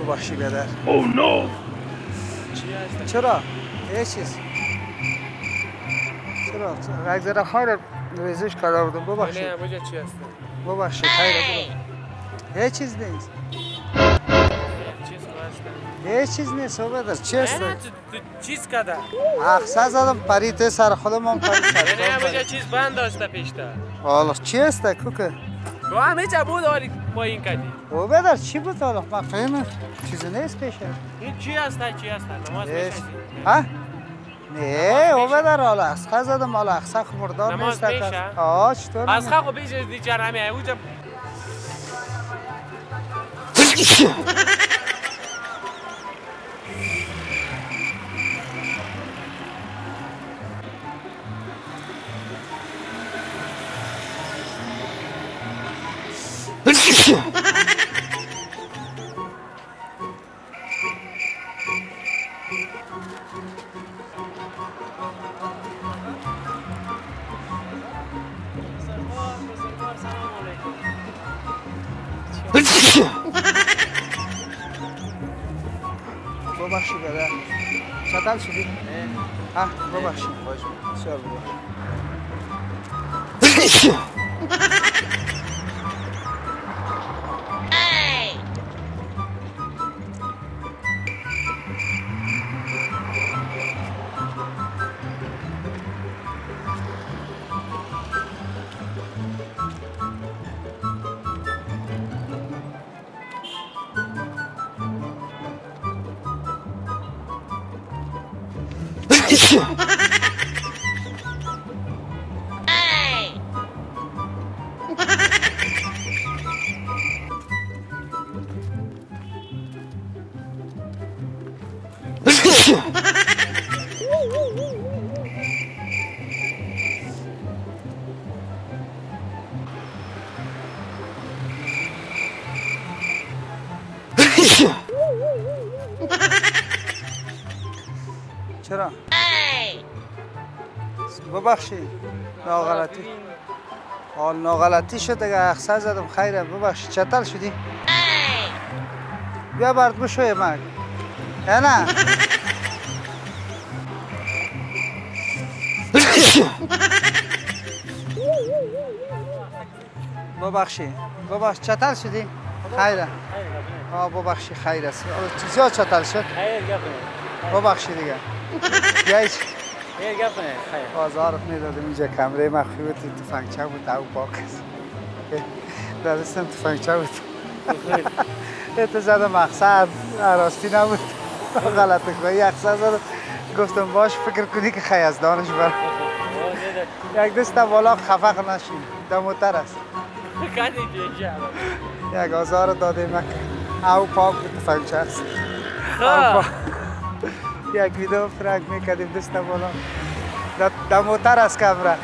ببخشی بدر. Oh no! چرا؟ هیچ چیز. چرا؟ یک ذره خیر ریزش کرده بودم ببخشید. نه بوجه چی هست؟ ببخشید خیر برو. هیچ چیز نیست. هیچ چیز نیست بدر. چی هست؟ نه تو چیز کده؟ اخسا زدم پرید سر خودم هم پرید سر. نه بوجه چیز بند داشته پیشتا. حالا چی هست کوکه؟ تو همه چه بود آری پایین کردی؟ او بدر چی بود حالا؟ من فهمم چیزی نیست پیشه. این چی هست؟ چی هست؟ نماز میشه؟ ها؟ نه او بدر حالا اخسا زدم حالا اخسا خبردار نیست. نماز میشه؟ آه چطور؟ از خاکو بیشه دیگر همه اوجا. ببخشید بدر. چطور شدی؟ ها ببخشید. بسیار ببخشید. چرا؟ ببخشید ناغلطی حال ناغلطی شد دیگه اخسا زدم خیره ببخشید چطور شدی؟ بیا برد بشوی مرد یا نه؟ ببخشید چطور شدی؟ خیره ببخشید خیر است زیاد چطور شد؟ ببخشید دیگه یه بازارت میدادم اینجا کمره مخفی بود تفنگچه بود او پاک است در دستم تفنگچه بود ات زدم مقصد راستی نبود غلطه خواهی اقصد زدم گفتم باش فکر کنی که خیزدانش بر یک دست بالا خفق نشین دموتر است یک آزار داده مکن او پاک بود تفنگچه است یک ویدیو فرق میکردیم دست بالا دموتر از کمره